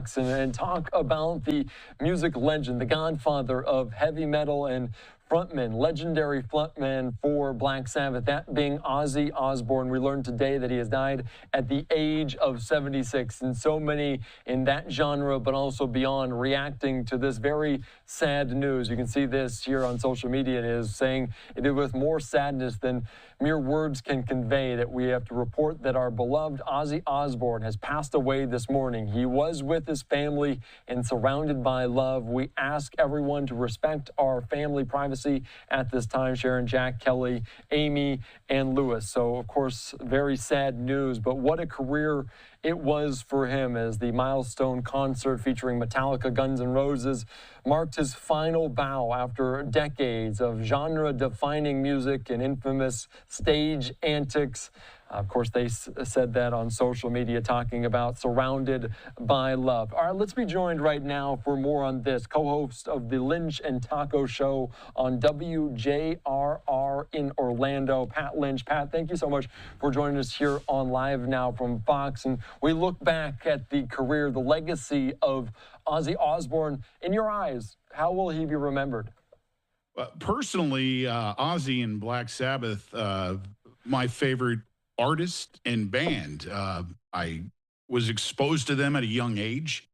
Fox and talk about the music legend, the godfather of heavy metal and legendary frontman for Black Sabbath, that being Ozzy Osbourne. We learned today that he has died at the age of 76, and so many in that genre, but also beyond, reacting to this very sad news. You can see this here on social media. It is saying it is with more sadness than mere words can convey that we have to report that our beloved Ozzy Osbourne has passed away this morning. He was with his family and surrounded by love. We ask everyone to respect our family privacy at this time. Sharon, Jack, Kelly, Amy, and Lewis. So, of course, very sad news, but what a career it was for him, as the milestone concert featuring Metallica, Guns N' Roses marked his final bow after decades of genre-defining music and infamous stage antics. Of course, they said that on social media, talking about surrounded by love. All right, let's be joined right now for more on this. Co-host of the Lynch and Taco Show on WJRR in Orlando, Pat Lynch. Pat, thank you so much for joining us here on Live Now from Fox. And we look back at the career, the legacy of Ozzy Osbourne. In your eyes, how will he be remembered? Personally, Ozzy and Black Sabbath, my favorite artist and band. I was exposed to them at a young age,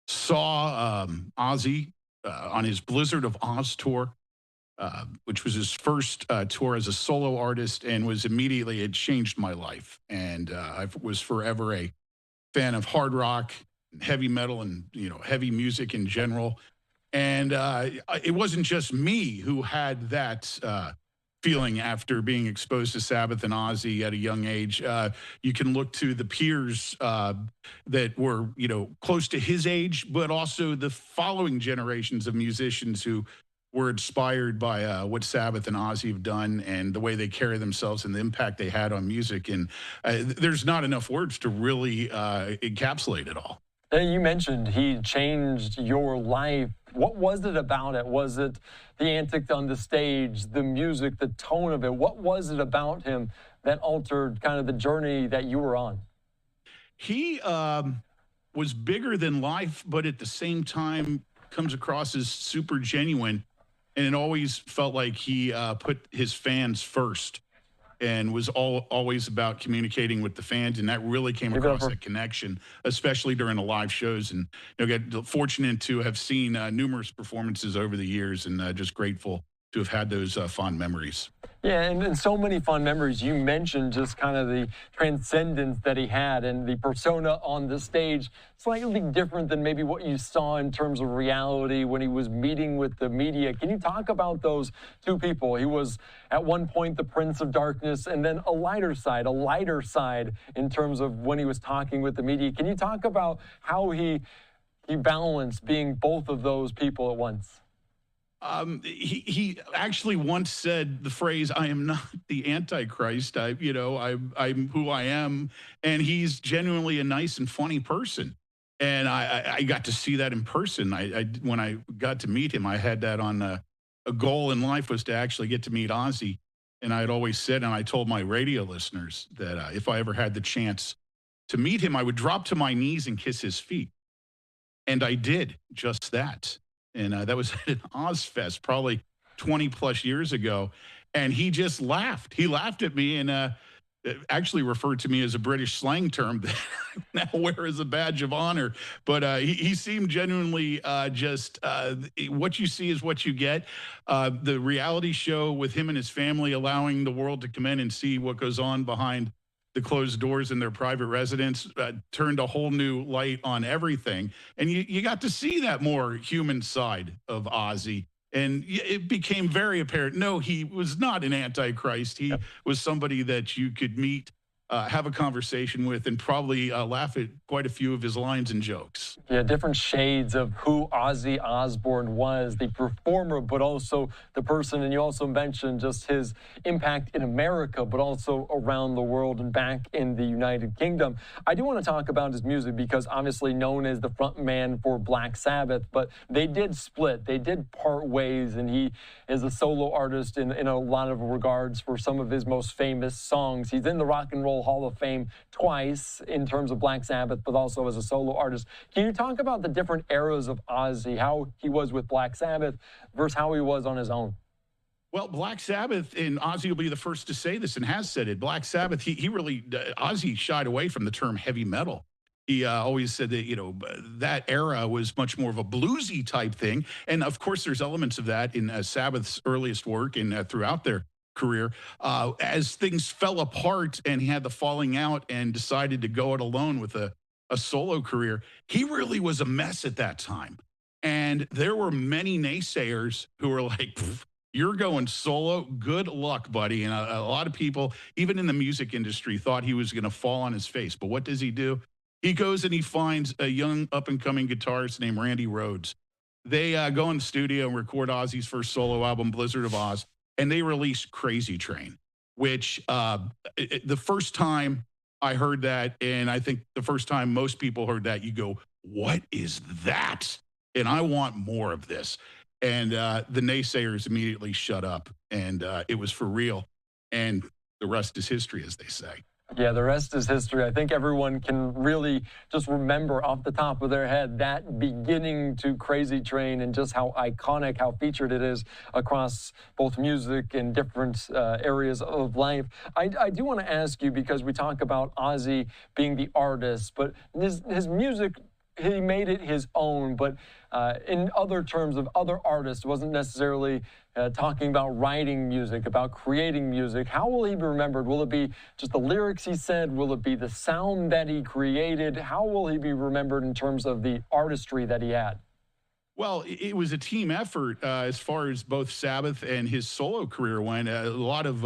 saw Ozzy on his Blizzard of Oz tour, which was his first tour as a solo artist, and was immediately, it changed my life. And I was forever a fan of hard rock, heavy metal, and heavy music in general. And it wasn't just me who had that feeling after being exposed to Sabbath and Ozzy at a young age. You can look to the peers that were, close to his age, but also the following generations of musicians who were inspired by what Sabbath and Ozzy have done and the way they carry themselves and the impact they had on music. And there's not enough words to really encapsulate it all. You mentioned he changed your life. What was it about it? Was it the antics on the stage, the music, the tone of it? What was it about him that altered kind of the journey that you were on? He was bigger than life, but at the same time comes across as super genuine. And it always felt like he put his fans first and was always about communicating with the fans, and that really came across that connection, especially during the live shows. And got fortunate to have seen numerous performances over the years, and just grateful to have had those fond memories. Yeah, and so many fond memories. You mentioned just kind of the transcendence that he had and the persona on the stage, slightly different than maybe what you saw in terms of reality when he was meeting with the media. Can you talk about those two people? He was at one point the Prince of Darkness, and then a lighter side in terms of when he was talking with the media. Can you talk about how he balanced being both of those people at once? He actually once said the phrase, "I am not the Antichrist. I'm who I am." And he's genuinely a nice and funny person. And I got to see that in person. When I got to meet him, I had that on a goal in life, was to actually get to meet Ozzy. And I had always said, and I told my radio listeners, that if I ever had the chance to meet him, I would drop to my knees and kiss his feet. And I did just that. And that was at an Ozfest probably 20 plus years ago. And he just laughed. He laughed at me and actually referred to me as a British slang term that I now wear as a badge of honor. But he seemed genuinely just what you see is what you get. The reality show with him and his family, allowing the world to come in and see what goes on behind the closed doors in their private residence, turned a whole new light on everything. And you got to see that more human side of Ozzy. And it became very apparent, no, he was not an Antichrist. He was somebody that you could meet, have a conversation with, and probably laugh at quite a few of his lines and jokes. Yeah, different shades of who Ozzy Osbourne was, the performer, but also the person. And you also mentioned just his impact in America, but also around the world and back in the United Kingdom. I do want to talk about his music because obviously known as the front man for Black Sabbath, but they did split. They did part ways, and he is a solo artist in a lot of regards for some of his most famous songs. He's in the Rock and Roll Roll Hall of Fame twice in terms of Black Sabbath, but also as a solo artist. Can you talk about the different eras of Ozzy, how he was with Black Sabbath versus how he was on his own? Well, Black Sabbath, and Ozzy will be the first to say this and has said it. Black Sabbath, he really, Ozzy shied away from the term heavy metal. He always said that, that era was much more of a bluesy type thing. And of course, there's elements of that in Sabbath's earliest work and throughout their career. As things fell apart and he had the falling out and decided to go it alone with a solo career, he really was a mess at that time. And there were many naysayers who were like, you're going solo. Good luck, buddy. And a lot of people, even in the music industry, thought he was going to fall on his face. But what does he do? He goes and he finds a young up and coming guitarist named Randy Rhoads. They go in the studio and record Ozzy's first solo album, Blizzard of Oz, and they release Crazy Train, which the first time I heard that, and I think the first time most people heard that, you go, what is that? And I want more of this. And the naysayers immediately shut up, and it was for real. And the rest is history, as they say. Yeah, the rest is history. I think everyone can really just remember off the top of their head that beginning to Crazy Train and just how iconic, how featured it is across both music and different areas of life. I do want to ask you, because we talk about Ozzy being the artist, but his music, he made it his own, but in other terms of other artists, wasn't necessarily talking about writing music, about creating music. How will he be remembered? Will it be just the lyrics he said? Will it be the sound that he created? How will he be remembered in terms of the artistry that he had? Well, it was a team effort as far as both Sabbath and his solo career went. A lot of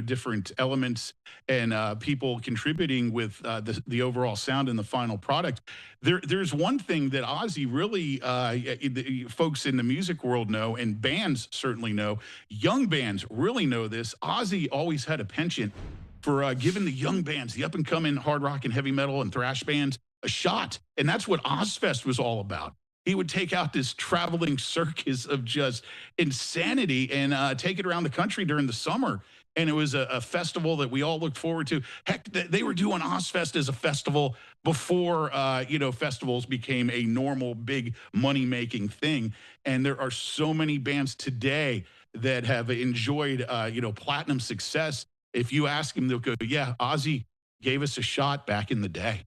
different elements and people contributing with the overall sound and the final product. There's one thing that Ozzy really, the folks in the music world know, and bands certainly know. Young bands really know this. Ozzy always had a penchant for giving the young bands, the up and coming hard rock and heavy metal and thrash bands, a shot, and that's what Ozfest was all about. He would take out this traveling circus of just insanity and take it around the country during the summer. And it was a festival that we all looked forward to. Heck, they were doing Ozfest as a festival before, festivals became a normal, big money-making thing. And there are so many bands today that have enjoyed, platinum success. If you ask them, they'll go, yeah, Ozzy gave us a shot back in the day.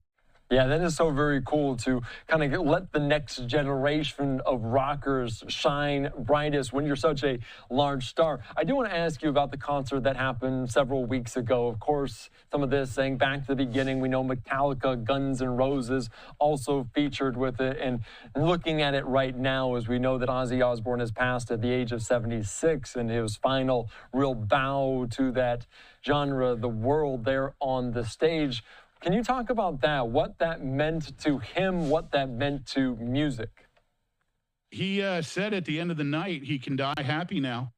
Yeah, that is so very cool to kind of let the next generation of rockers shine brightest when you're such a large star. I do want to ask you about the concert that happened several weeks ago. Of course, some of this saying back to the beginning, we know Metallica, Guns N' Roses also featured with it. And looking at it right now, as we know that Ozzy Osbourne has passed at the age of 76, and his final real bow to that genre, the world there on the stage. Can you talk about that, what that meant to him, what that meant to music? He said at the end of the night, he can die happy now.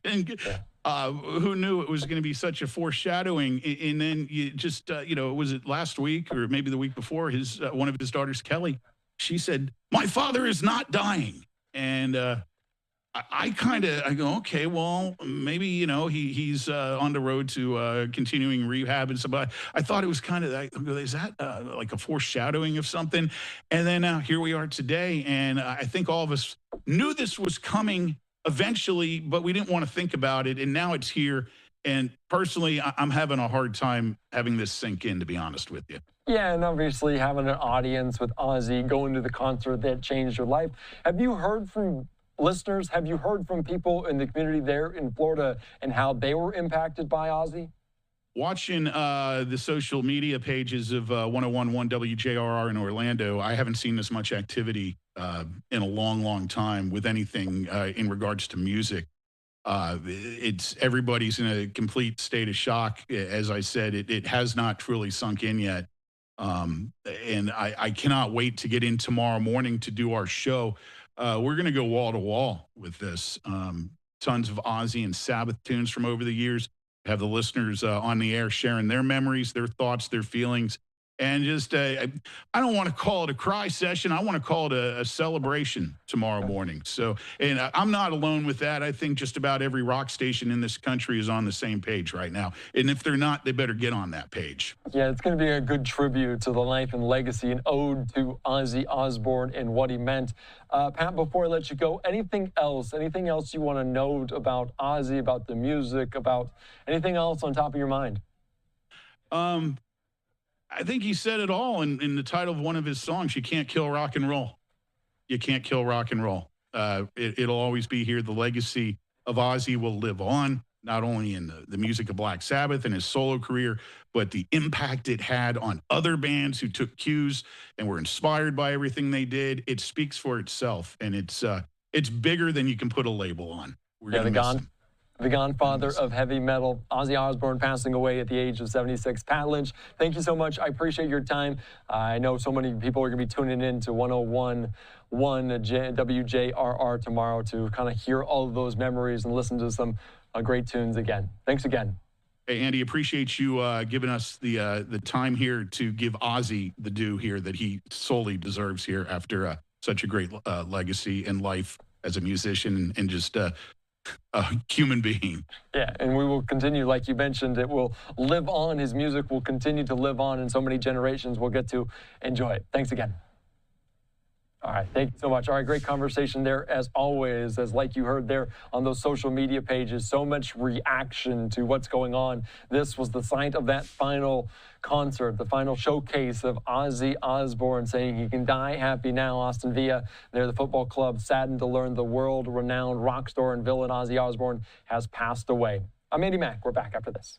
And who knew it was going to be such a foreshadowing? And then you just, was it last week or maybe the week before, one of his daughters, Kelly, she said, my father is not dying. And I go, okay, well, maybe, he's on the road to continuing rehab and stuff. I thought it was kind of, is that like a foreshadowing of something? And then here we are today. And I think all of us knew this was coming eventually, but we didn't want to think about it. And now it's here. And personally, I'm having a hard time having this sink in, to be honest with you. Yeah, and obviously having an audience with Ozzy, going to the concert that changed your life. Have you heard from listeners, have you heard from people in the community there in Florida and how they were impacted by Ozzy? Watching the social media pages of 1011 WJRR in Orlando, I haven't seen this much activity in a long, long time with anything in regards to music. Everybody's in a complete state of shock. As I said, it has not truly sunk in yet. And I cannot wait to get in tomorrow morning to do our show. We're going to go wall to wall with this. Tons of Ozzy and Sabbath tunes from over the years. Have the listeners on the air sharing their memories, their thoughts, their feelings. And just, I don't want to call it a cry session. I want to call it a celebration tomorrow morning. So, and I'm not alone with that. I think just about every rock station in this country is on the same page right now. And if they're not, they better get on that page. Yeah, it's going to be a good tribute to the life and legacy, an ode to Ozzy Osbourne and what he meant. Pat, before I let you go, anything else you want to note about Ozzy, about the music, about anything else on top of your mind? I think he said it all in the title of one of his songs. You can't kill rock and roll. You can't kill rock and roll. It'll always be here. The legacy of Ozzy will live on, not only in the music of Black Sabbath and his solo career, but the impact it had on other bands who took cues and were inspired by everything they did. It speaks for itself, and it's bigger than you can put a label on. We're gonna miss him. The godfather of heavy metal, Ozzy Osbourne, passing away at the age of 76. Pat Lynch, thank you so much. I appreciate your time. I know so many people are going to be tuning in to 101.1 WJRR tomorrow to kind of hear all of those memories and listen to some great tunes again. Thanks again. Hey, Andy, appreciate you giving us the time here to give Ozzy the due here that he solely deserves here after such a great legacy and life as a musician and just a human being. Yeah, and we will continue, like you mentioned, it will live on. His music will continue to live on, and so many generations will get to enjoy it. Thanks again. All right, thank you so much. All right, great conversation there as always. As like you heard there on those social media pages, so much reaction to what's going on. This was the site of that final concert, the final showcase of Ozzy Osbourne saying he can die happy now. Austin Villa, there the football club, saddened to learn the world-renowned rock star and villain Ozzy Osbourne has passed away. I'm Andy Mack. We're back after this.